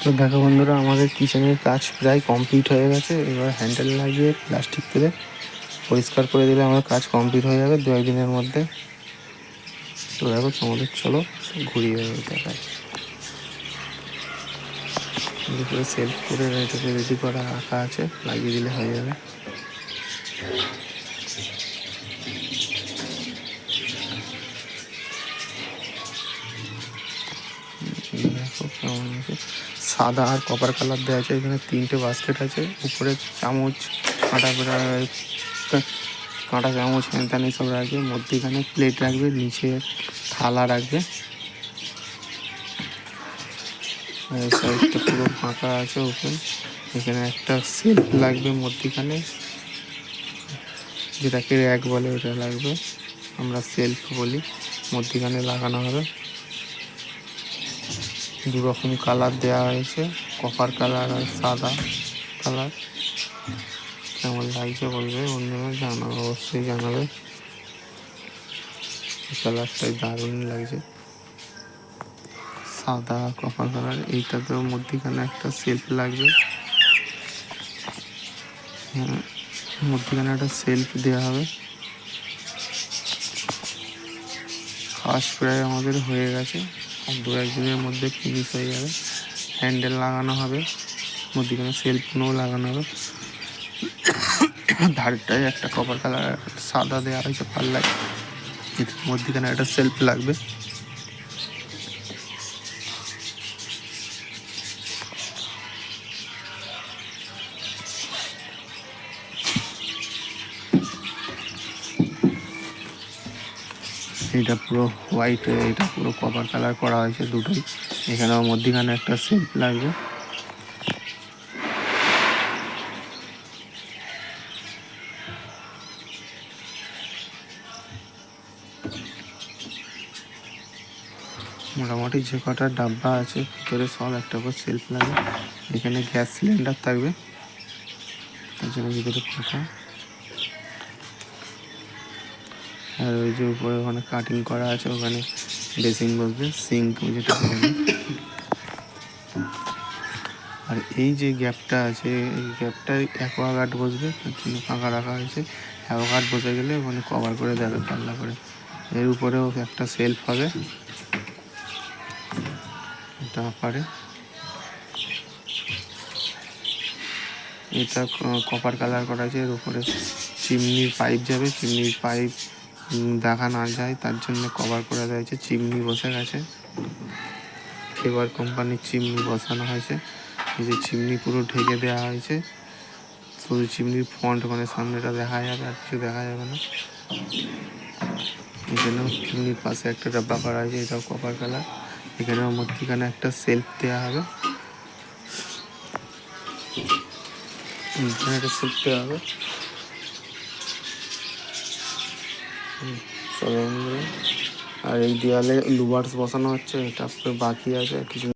তো দেখো বন্ধুরা, আমাদের কিচেনের কাজ প্রায় কমপ্লিট হয়ে গেছে। এবার হ্যান্ডেল লাগিয়ে প্লাস্টিক তুলে পরিষ্কার করে দিলে আমার কাজ কমপ্লিট হয়ে যাবে 2-1 দিনের মধ্যে। তো দেখো তোমাদের চলো ঘুরিয়ে দেখায়। দুপুরে সেলফ করে এটাকে রেডি করা রাখা আছে, লাগিয়ে দিলে হয়ে যাবে। দেখো কেমন আছে, সাদা আর কপার কালার দেওয়া আছে। এখানে 3টে বাস্কেট আছে, উপরে চামচ, কাঁটা চামচ হ্যান সব রাখবে, মধ্যেখানে প্লেট রাখবে, নিচে থালা রাখবে। সাইডটা পুরো ফাঁকা আছে ওপেন। এখানে একটা সেলফ লাগবে মধ্যিখানে, যেটাকে র্যাক বলে ওটা লাগবে, আমরা সেলফ বলি। মধ্যিখানে লাগানো হবে। 2 রকম কালার দেওয়া হয়েছে, কপার কালার আর সাদা কালার। কেমন লাগছে বলবে, বন্ধুরা জানাবে, অবশ্যই জানাবে। এই কালারটাই দারুণ লাগছে, সাদা কপার কালার। এইটাতেও মধ্যিখানে একটা সেলফ লাগবে। হ্যাঁ, মধ্যিখানে একটা সেলফ দেওয়া হবে। কাজ প্রায় আমাদের হয়ে গেছে, আর 2-1 দিনের মধ্যে ফিনিশ হয়ে যাবে। হ্যান্ডেল লাগানো হবে, মধ্যিখানে সেলফগুলোও লাগানো হবে। ধারটায় একটা কপার কালার সাদা দেওয়া হয়েছে পাল্লায়, এদের মধ্যিখানে একটা সেলফ লাগবে। এটা পুরো হোয়াইট, এটা পুরো কপার কালার করা হয়েছে দুটোই। এখানেও মধ্যিখানে একটা সেলফ লাগবে। মোটামুটি যে কটা ডাব্বা আছে ভিতরে সব একটা করে সেলফ লাগবে। এখানে গ্যাস সিলিন্ডার থাকবে, তার জন্য ভিতরে ফাঁকা। আর ওই যে উপরে ওখানে কাটিং করা আছে, ওখানে বেসিন বসবে, সিঙ্ক যেটা বলে। আর এই যে গ্যাপটা আছে, এই গ্যাপটায় অ্যাকোয়াগার্ড বসবে, তার জন্য ফাঁকা রাখা হয়েছে। অ্যাকোয়াগার্ড বসে গেলে ওখানে কভার করে দেবে পাল্লা করে। এর উপরেও একটা সেলফ হবে, এটা পারে। এটা কপার কালার করা আছে। এর উপরে চিমনির পাইপ যাবে, চিমনির পাইপ দেখা না যায় তার জন্য কভার করে দেওয়া হয়েছে। চিমনি বসে গেছে, ফেবার কোম্পানির চিমনি বসানো হয়েছে। এই যে চিমনি পুরো ঢেকে দেওয়া হয়েছে, শুধু চিমনির ফ্রন্ট মানে সামনেটা দেখা যাবে, আর কিছু দেখা যাবে না। এখানেও চিমনির পাশে একটা ডাব্বা করা হয়েছে, এটাও কপার কালার। এখানেও মধ্যিখানে একটা সেলফ দেওয়া হবে, এখানে একটা সেলফ দেওয়া হবে। আর এই দেওয়ালে লুভার্স বসানো হচ্ছে, এটা বাকি আছে কিছু।